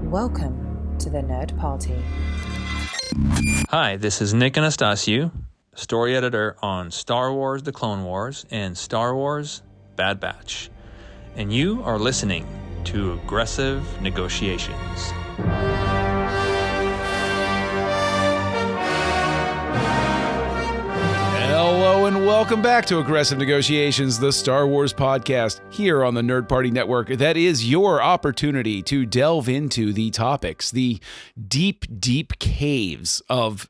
Welcome to the Nerd Party. Hi, this is Nick Anastasiou, story editor on Star Wars The Clone Wars and Star Wars Bad Batch. And you are listening to Aggressive Negotiations. Hello and welcome back to Aggressive Negotiations, the Star Wars podcast here on the Nerd Party Network. That is your opportunity to delve into the topics, the deep, deep caves of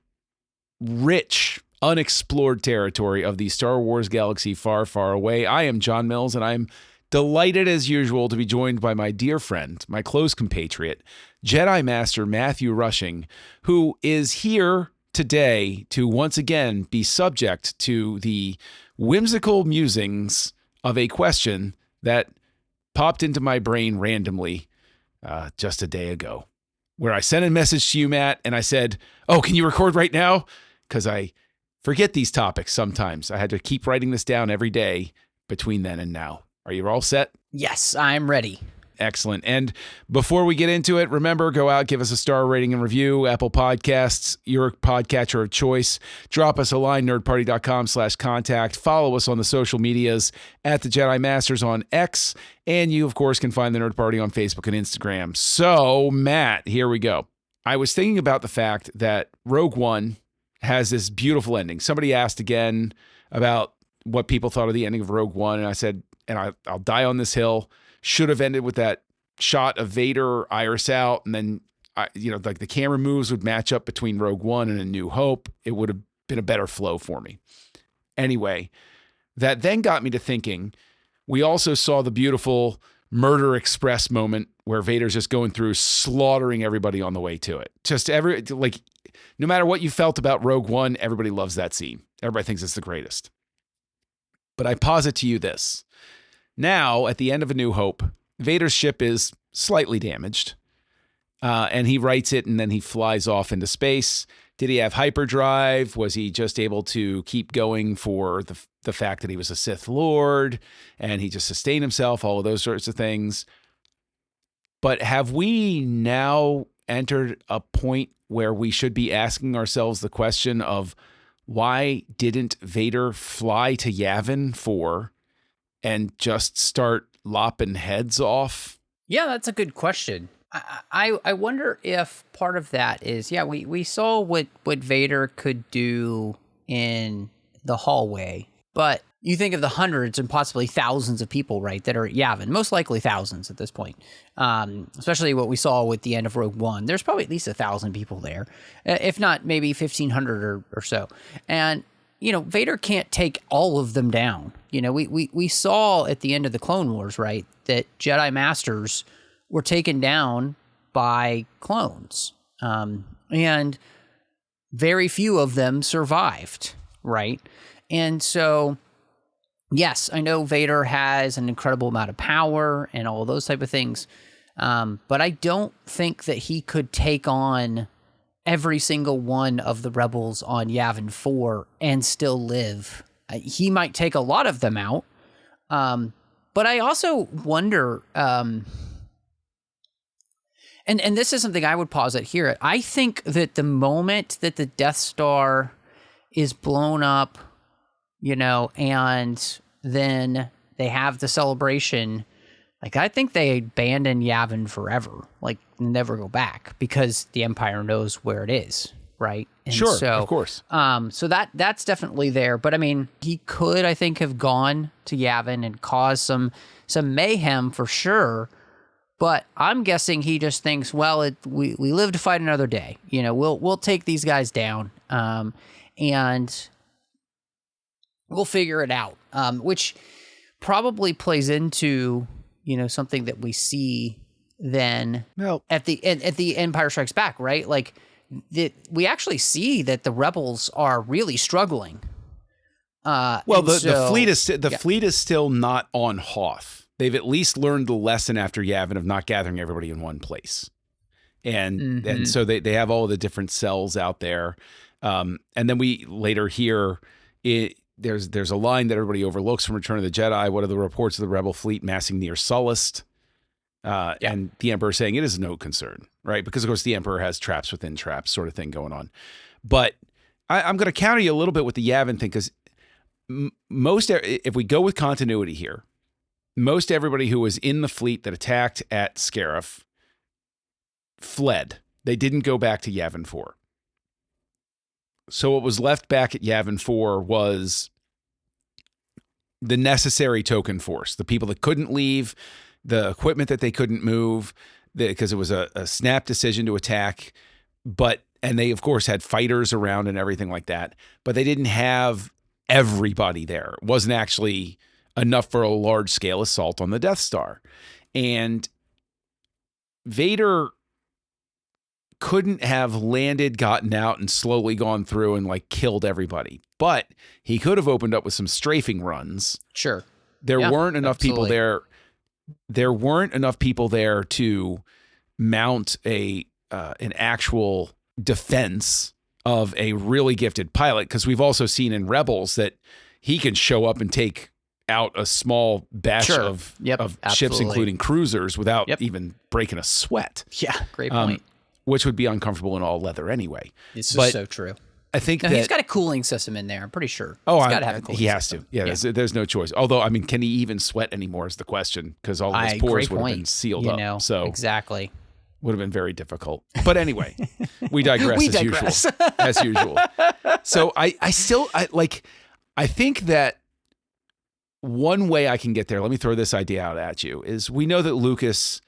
rich, unexplored territory of the Star Wars galaxy far, far away. I am John Mills, and I'm delighted as usual to be joined by my dear friend, my close compatriot, Jedi Master Matthew Rushing, who is here today to once again be subject to the whimsical musings of a question that popped into my brain randomly just a day ago, where I sent a message to you, Matt, and I said, "Oh, can you record right now?" Because I forget these topics sometimes. I had to keep writing this down every day between then and now. Are you all set? Yes, I'm ready. Excellent. And before we get into it, remember, go out, give us a star rating and review, Apple Podcasts, your podcatcher of choice. Drop us a line, nerdparty.com/contact. Follow us on the social medias at the Jedi Masters on X. And you, of course, can find the Nerd Party on Facebook and Instagram. So, Matt, here we go. I was thinking about the fact that Rogue One has this beautiful ending. Somebody asked again about what people thought of the ending of Rogue One. And I said, and I'll die on this hill, should have ended with that shot of Vader, iris out, and then, like the camera moves would match up between Rogue One and A New Hope. It would have been a better flow for me. Anyway, that then got me to thinking, we also saw the beautiful Murder Express moment where Vader's just going through slaughtering everybody on the way to it. No matter what you felt about Rogue One, everybody loves that scene. Everybody thinks it's the greatest. But I posit to you this. Now, at the end of A New Hope, Vader's ship is slightly damaged, and he rights it, and then he flies off into space. Did he have hyperdrive? Was he just able to keep going for the fact that he was a Sith Lord, and he just sustained himself, all of those sorts of things? But have we now entered a point where we should be asking ourselves the question of, why didn't Vader fly to Yavin for and just start lopping heads off? Yeah, that's a good question. I wonder if part of that is, we saw what Vader could do in the hallway, but you think of the hundreds and possibly thousands of people, right, that are at Yavin, most likely thousands at this point, especially what we saw with the end of Rogue One. There's probably at least 1,000 people there, if not maybe 1,500 or so. And Vader can't take all of them down. We saw at the end of the Clone Wars, right, that Jedi Masters were taken down by clones. And very few of them survived, right? And so, yes, I know Vader has an incredible amount of power and all those type of things, but I don't think that he could take on every single one of the rebels on Yavin 4 and still live. He might take a lot of them out, but I also wonder, and this is something I would posit here. I think that the moment that the Death Star is blown up, and then they have the celebration, I think they abandon Yavin forever, never go back, because the Empire knows where it is, right? And sure, so, of course. So that's definitely there. But I mean, he could, I think, have gone to Yavin and caused some mayhem for sure. But I'm guessing he just thinks, well, we live to fight another day. We'll take these guys down, and we'll figure it out. Which probably plays into something that we see then at the Empire Strikes Back, right? We actually see that the rebels are really struggling. The fleet is still not on Hoth. They've at least learned the lesson after Yavin of not gathering everybody in one place. And so they have all the different cells out there. And then we later hear there's a line that everybody overlooks from Return of the Jedi. What are the reports of the rebel fleet massing near Sullust? And the Emperor saying it is no concern, right? Because of course the Emperor has traps within traps sort of thing going on. But I'm going to counter you a little bit with the Yavin thing, because if we go with continuity here, most everybody who was in the fleet that attacked at Scarif fled. They didn't go back to Yavin 4. So what was left back at Yavin 4 was the necessary token force, the people that couldn't leave, the equipment that they couldn't move, because it was a snap decision to attack. And they, of course, had fighters around and everything like that, but they didn't have everybody there. It wasn't actually enough for a large-scale assault on the Death Star. And Vader couldn't have landed, gotten out, and slowly gone through and like killed everybody. But he could have opened up with some strafing runs. Sure. There weren't enough people there. There weren't enough people there to mount an actual defense of a really gifted pilot, because we've also seen in Rebels that he can show up and take out a small batch of ships, including cruisers, without even breaking a sweat. Yeah, great point. Which would be uncomfortable in all leather anyway. This is so true. I think he's got a cooling system in there. I'm pretty sure. Oh, he's got to have a cooling he has system. to. Yeah, there's no choice. Although, I mean, can he even sweat anymore is the question, because all of his pores would have been sealed up. So exactly. Would have been very difficult. But anyway, we digress usual. As usual. So I think that one way I can get there, let me throw this idea out at you, is we know that Lucas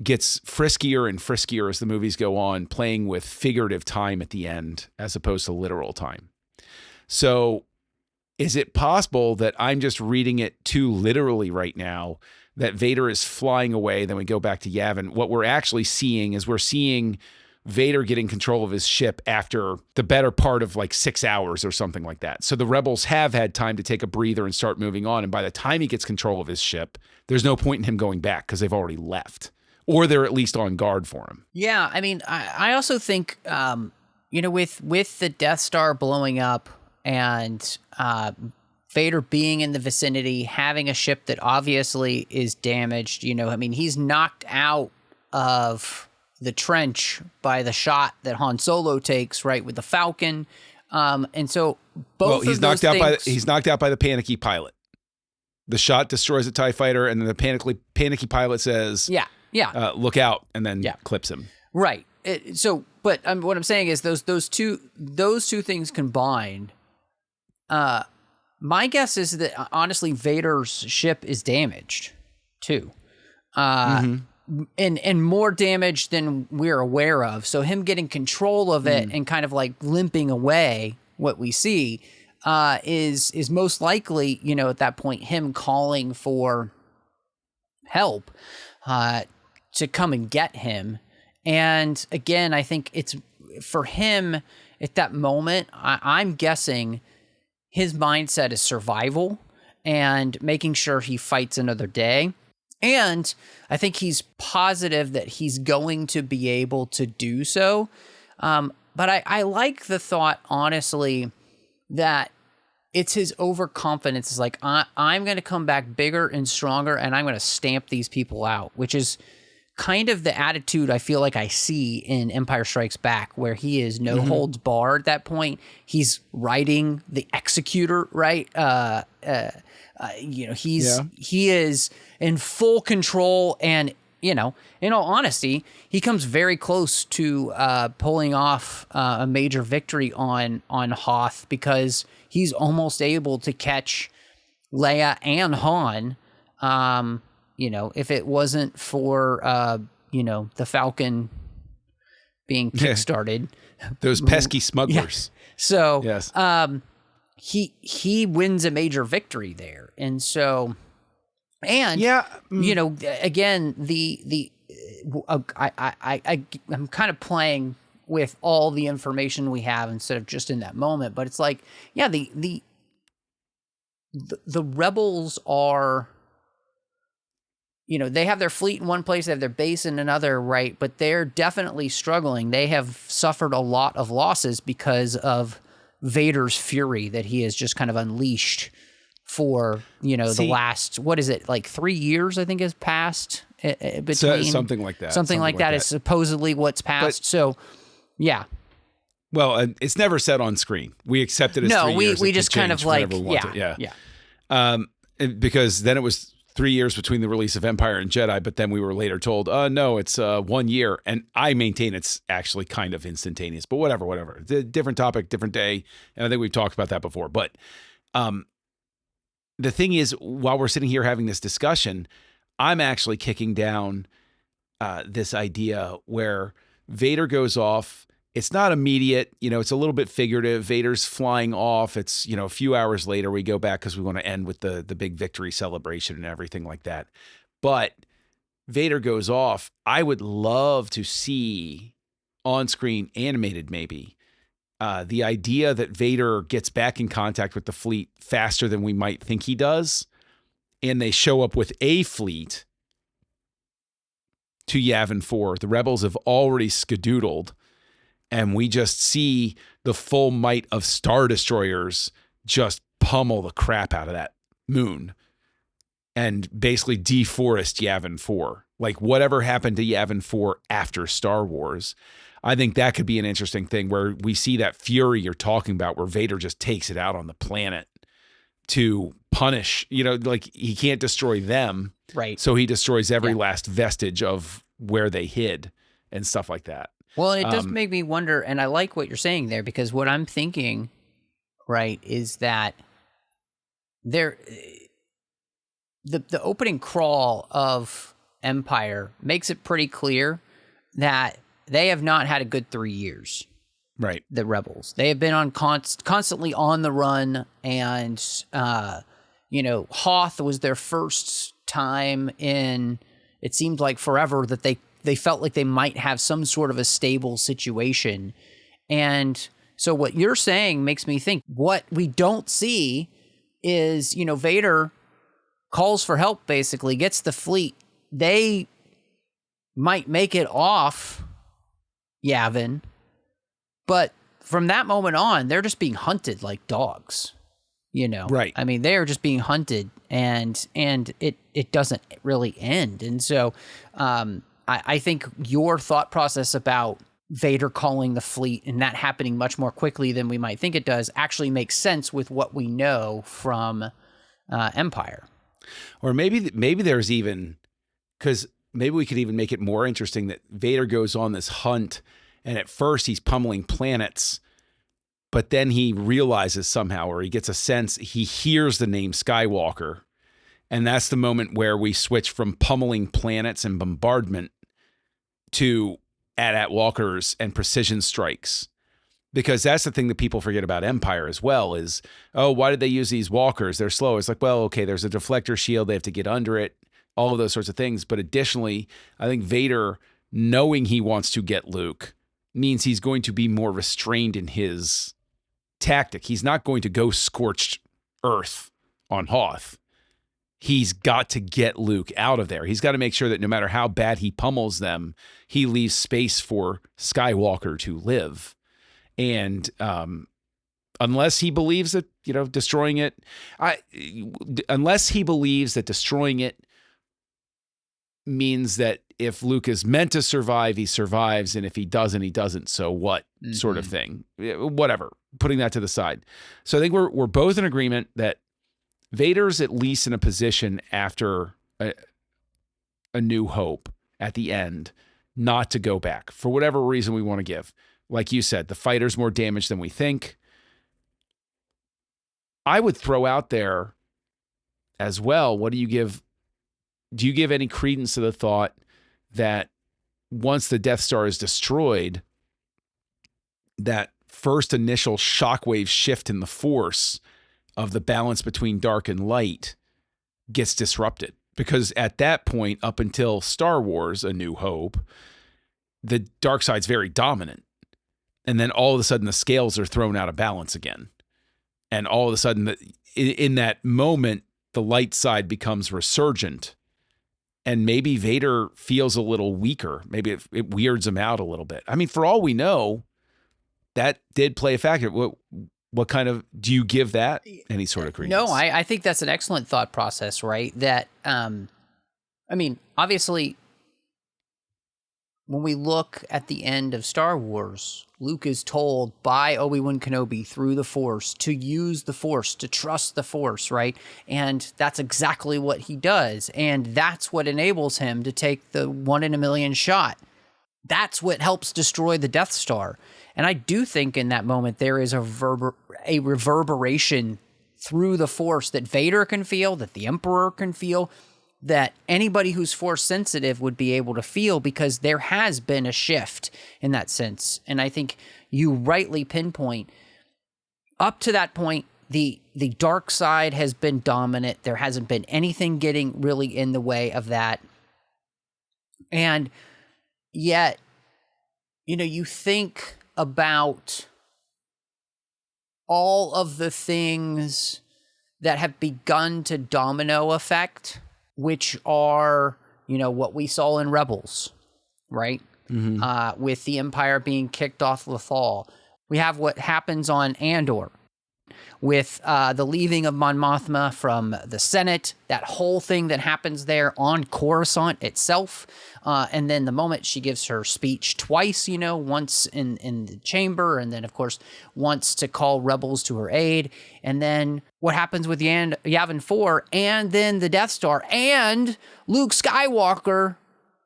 gets friskier and friskier as the movies go on, playing with figurative time at the end as opposed to literal time. So is it possible that I'm just reading it too literally right now, that Vader is flying away, then we go back to Yavin? What we're actually seeing is we're seeing Vader getting control of his ship after the better part of like 6 hours or something like that. So the rebels have had time to take a breather and start moving on. And by the time he gets control of his ship, there's no point in him going back because they've already left, or they're at least on guard for him. Yeah. I mean, I also think, with the Death Star blowing up and Vader being in the vicinity, having a ship that obviously is damaged, he's knocked out of the trench by the shot that Han Solo takes, right, with the Falcon. And so he's knocked out by the panicky pilot. The shot destroys a TIE fighter, and then the panicky pilot says, look out, and then clips him. Right. What I'm saying is those two things combined, my guess is that honestly Vader's ship is damaged too. And more damage than we're aware of. So him getting control of it and kind of like limping away, what we see is most likely, at that point, him calling for help to come and get him. And again, I think it's for him at that moment, I'm guessing his mindset is survival and making sure he fights another day. And I think he's positive that he's going to be able to do so. But I like the thought, honestly, that it's his overconfidence. It's like, I'm going to come back bigger and stronger, and I'm going to stamp these people out, which is kind of the attitude I feel like I see in Empire Strikes Back, where he is no holds barred at that point. He's riding the executor, right? He is in full control, and in all honesty, he comes very close to pulling off a major victory on Hoth, because he's almost able to catch Leia and Han. If it wasn't for the Falcon being kickstarted, those pesky smugglers. Yeah. So yes. He wins a major victory there. And so, again, I'm kind of playing with all the information we have instead of just in that moment, but it's like, the rebels are, they have their fleet in one place, they have their base in another, right? But they're definitely struggling. They have suffered a lot of losses because of Vader's fury that he has just kind of unleashed for, the last, what is it, like 3 years, I think, has passed. between something like that. Something like that is supposedly what's passed. So, yeah. Well, and it's never said on screen. We accept it as 3 years. we just kind of like, because then it was 3 years between the release of Empire and Jedi, but then we were later told, no, it's 1 year. And I maintain it's actually kind of instantaneous, but whatever. It's a different topic, different day. And I think we've talked about that before. But the thing is, while we're sitting here having this discussion, I'm actually kicking down this idea where Vader goes off. It's not immediate, it's a little bit figurative. Vader's flying off. It's, a few hours later we go back because we want to end with the big victory celebration and everything like that. But Vader goes off. I would love to see on screen, animated maybe, the idea that Vader gets back in contact with the fleet faster than we might think he does. And they show up with a fleet to Yavin 4. The rebels have already skedoodled. And we just see the full might of Star Destroyers just pummel the crap out of that moon and basically deforest Yavin 4. Like whatever happened to Yavin 4 after Star Wars, I think that could be an interesting thing where we see that fury you're talking about where Vader just takes it out on the planet to punish, like he can't destroy them. Right. So he destroys every last vestige of where they hid and stuff like that. Well, it does make me wonder, and I like what you're saying there, because what I'm thinking, right, is that the opening crawl of Empire makes it pretty clear that they have not had a good 3 years. Right. The rebels. They have been on constantly on the run, and Hoth was their first time in, it seemed like forever, that they felt like they might have some sort of a stable situation. And so what you're saying makes me think what we don't see is, Vader calls for help, basically, gets the fleet. They might make it off Yavin, but from that moment on, they're just being hunted like dogs, Right. I mean, they're just being hunted, and it doesn't really end. And so, I think your thought process about Vader calling the fleet and that happening much more quickly than we might think it does actually makes sense with what we know from Empire. Or maybe there's even, because maybe we could even make it more interesting that Vader goes on this hunt and at first he's pummeling planets, but then he realizes somehow, or he gets a sense, he hears the name Skywalker. And that's the moment where we switch from pummeling planets and bombardment to AT-AT walkers and precision strikes. Because that's the thing that people forget about Empire as well is, why did they use these walkers? They're slow. It's like, well, okay, there's a deflector shield. They have to get under it, all of those sorts of things. But additionally, I think Vader, knowing he wants to get Luke, means he's going to be more restrained in his tactic. He's not going to go scorched earth on Hoth. He's got to get Luke out of there. He's got to make sure that no matter how bad he pummels them, he leaves space for Skywalker to live. And unless he believes that, destroying it, unless he believes that destroying it means that if Luke is meant to survive, he survives. And if he doesn't, he doesn't. So what sort of thing, whatever, putting that to the side. So I think we're both in agreement that Vader's at least in a position after a New Hope at the end not to go back for whatever reason we want to give. Like you said, the fighter's more damaged than we think. I would throw out there as well, do you give any credence to the thought that once the Death Star is destroyed, that first initial shockwave shift in the Force of the balance between dark and light gets disrupted? Because at that point, up until Star Wars, A New Hope, the dark side's very dominant. And then all of a sudden the scales are thrown out of balance again. And all of a sudden, in that moment, the light side becomes resurgent. And maybe Vader feels a little weaker. Maybe it weirds him out a little bit. I mean, for all we know, that did play a factor. What kind of, do you give that any sort of credence? No, I think that's an excellent thought process, right? That, I mean, obviously, when we look at the end of Star Wars, Luke is told by Obi-Wan Kenobi through the Force to use the Force, to trust the Force, right? And that's exactly what he does. And that's what enables him to take the 1 in a million shot. That's what helps destroy the Death Star. And I do think in that moment there is a reverberation through the Force that Vader can feel, that the Emperor can feel, that anybody who's Force sensitive would be able to feel, because there has been a shift in that sense. And I think you rightly pinpoint, up to that point, the dark side has been dominant. There hasn't been anything getting really in the way of that. And yet, you know, you think about all of the things that have begun to domino effect, which are, you know, what we saw in Rebels, right? Mm-hmm. With the Empire being kicked off Lothal. We have what happens on Andor with the leaving of Mon Mothma from the Senate, that whole thing that happens there on Coruscant itself. And then the moment she gives her speech twice, you know, once in the chamber, and then, of course, once to call rebels to her aid. And then what happens with Yavin 4, and then the Death Star, and Luke Skywalker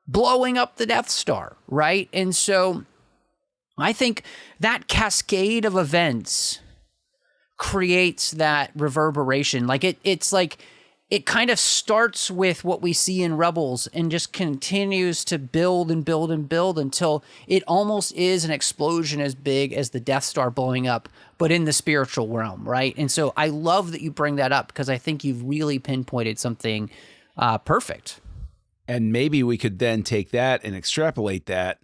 blowing up the Death Star, right? And so I think that cascade of events creates that reverberation. Like it's like it kind of starts with what we see in Rebels and just continues to build and build and build until it almost is an explosion as big as the Death Star blowing up, but in the spiritual realm, right? And so I love that you bring that up, because I think you've really pinpointed something perfect. And maybe we could then take that and extrapolate that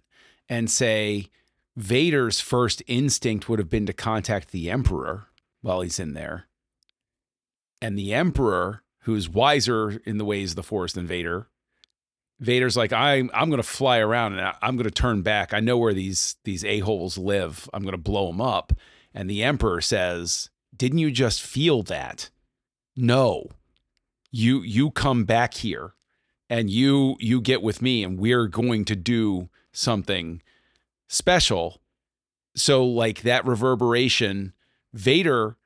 and say Vader's first instinct would have been to contact the Emperor while he's in there. And the Emperor, who's wiser in the ways of the Force than Vader, Vader's like, I'm going to fly around and I'm going to turn back. I know where these a-holes live. I'm going to blow them up. And the Emperor says, didn't you just feel that? No. You come back here and you get with me, and we're going to do something special. So like that reverberation, Vader,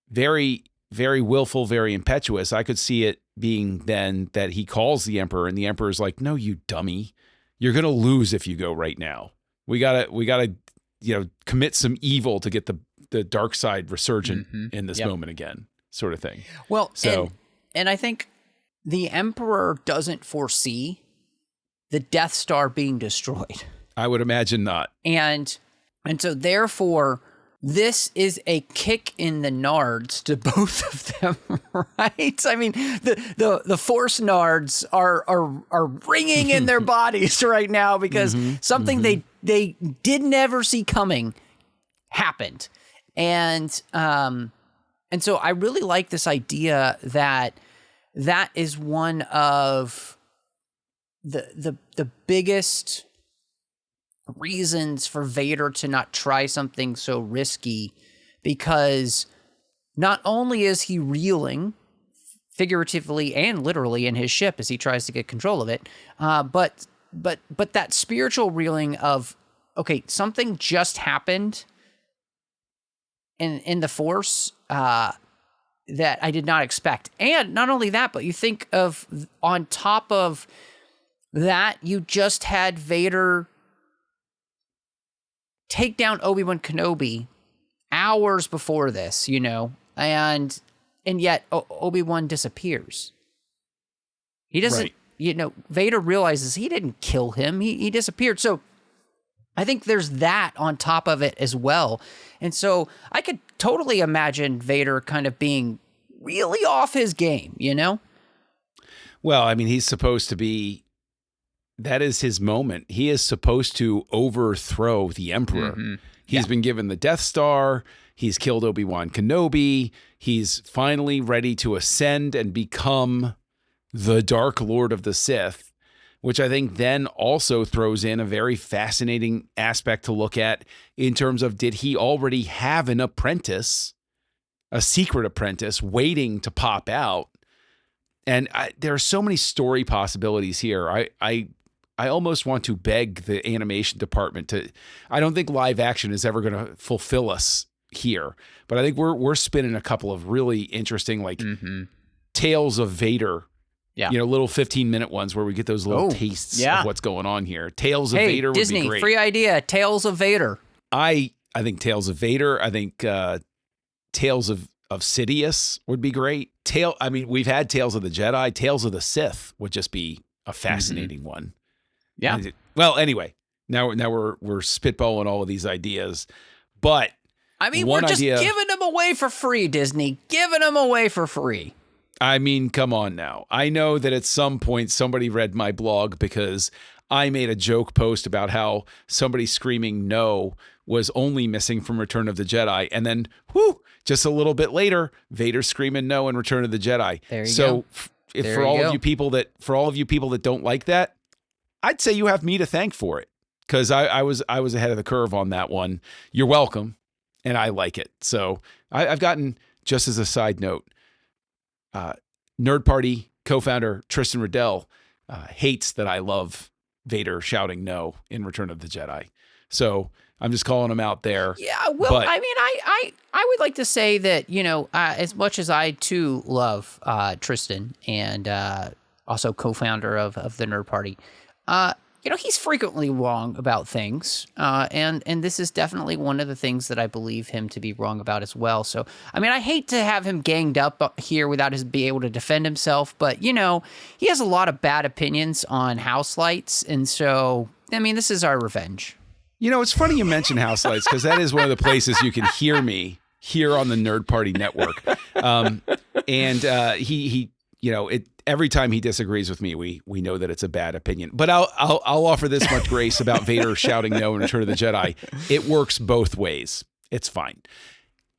very, very willful, very impetuous. I could see it being then that he calls the Emperor, and the Emperor's like, no, you dummy. You're going to lose if you go right now. We gotta, you know, commit some evil to get the dark side resurgent in this moment again, sort of thing. Well, so, and I think the Emperor doesn't foresee the Death Star being destroyed. I would imagine not. And so therefore, this is a kick in the nards to both of them, right? I mean, the Force nards are ringing in their bodies right now, because something they did never see coming happened. And so I really like this idea that is one of the biggest reasons for Vader to not try something so risky, because not only is he reeling figuratively and literally in his ship as he tries to get control of it, but that spiritual reeling of, okay, something just happened in the Force that I did not expect. And not only that, but you think of, on top of that, you just had Vader take down Obi-Wan Kenobi hours before this, you know, and yet Obi-Wan disappears. He doesn't, you know, Vader realizes he didn't kill him. He disappeared. So I think there's that on top of it as well. And so I could totally imagine Vader kind of being really off his game, you know? Well, I mean, he's supposed to be, that is his moment. He is supposed to overthrow the Emperor. He's been given the Death Star. He's killed Obi-Wan Kenobi. He's finally ready to ascend and become the Dark Lord of the Sith, which I think then also throws in a very fascinating aspect to look at in terms of, did he already have an apprentice, a secret apprentice waiting to pop out? And there are so many story possibilities here. I almost want to beg the animation department to. I don't think live action is ever going to fulfill us here, but I think we're spinning a couple of really interesting tales of Vader. Yeah. Little 15-minute ones where we get those little tastes of what's going on here. Tales of Hey, Vader Disney, would be great. free idea. Tales of Vader. I think Tales of Vader. I think Tales of Sidious would be great. We've had Tales of the Jedi. Tales of the Sith would just be a fascinating one. Yeah. Well, anyway, now we're spitballing all of these ideas, but I mean, we're just giving them away for free, Disney. Giving them away for free. I mean, come on now. I know that at some point somebody read my blog because I made a joke post about how somebody screaming no was only missing from Return of the Jedi. And then, just a little bit later, Vader screaming no in Return of the Jedi. There you go. For all of you people that don't like that, I'd say you have me to thank for it, because I was ahead of the curve on that one. You're welcome, and I like it. So I've gotten, just as a side note, Nerd Party co-founder Tristan Riddell hates that I love Vader shouting no in Return of the Jedi. So I'm just calling him out there. Yeah, well, I mean, I would like to say that, as much as I too love Tristan and also co-founder of the Nerd Party, he's frequently wrong about things, and this is definitely one of the things that I believe him to be wrong about as well. So, I mean, I hate to have him ganged up here without his being able to defend himself, but, he has a lot of bad opinions on house lights, and so, I mean, this is our revenge. It's funny you mention house lights, because that is one of the places you can hear me here on the Nerd Party Network. Every time he disagrees with me, we know that it's a bad opinion. But I'll offer this much grace about Vader shouting no in Return of the Jedi. It works both ways. It's fine.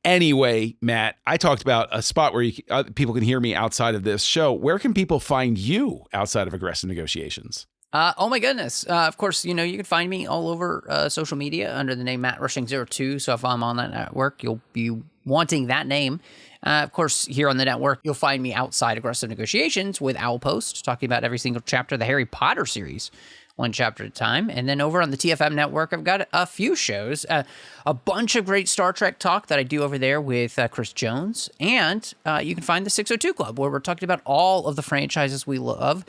Anyway, Matt, I talked about a spot where people can hear me outside of this show. Where can people find you outside of Aggressive Negotiations? Oh my goodness. Of course, you can find me all over social media under the name Matt Rushing02. So if I'm on that network, you'll be wanting that name. Of course, here on the network, you'll find me outside Aggressive Negotiations with Owl Post, talking about every single chapter of the Harry Potter series, one chapter at a time. And then over on the TFM network, I've got a few shows, a bunch of great Star Trek talk that I do over there with Chris Jones. And you can find the 602 Club, where we're talking about all of the franchises we love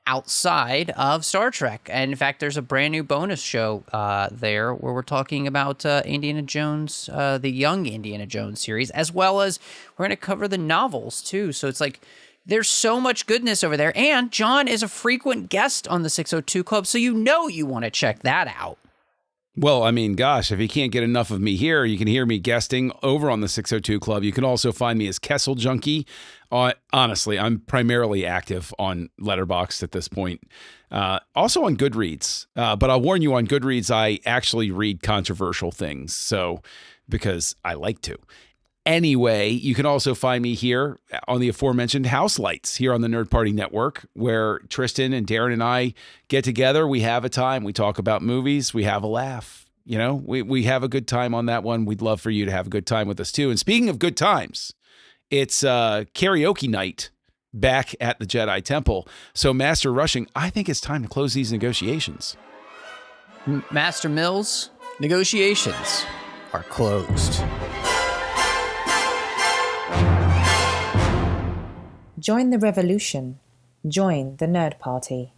outside of Star Trek. And in fact, there's a brand new bonus show there where we're talking about Indiana Jones, the young Indiana Jones series, as well as we're going to cover the novels too. So it's like, there's so much goodness over there. And John is a frequent guest on the 602 Club, so you want to check that out. Well, I mean, gosh, if you can't get enough of me here, you can hear me guesting over on the 602 Club. You can also find me as Kessel Junkie. Honestly, I'm primarily active on Letterboxd at this point. Also on Goodreads. But I'll warn you, on Goodreads, I actually read controversial things. So, because I like to. Anyway, you can also find me here on the aforementioned House Lights here on the Nerd Party Network, where Tristan and Darren and I get together. We have a time. We talk about movies. We have a laugh. We have a good time on that one. We'd love for you to have a good time with us too. And speaking of good times, it's karaoke night back at the Jedi Temple. So Master Rushing, I think it's time to close these negotiations. Master Mills, negotiations are closed. Join the revolution. Join the Nerd Party.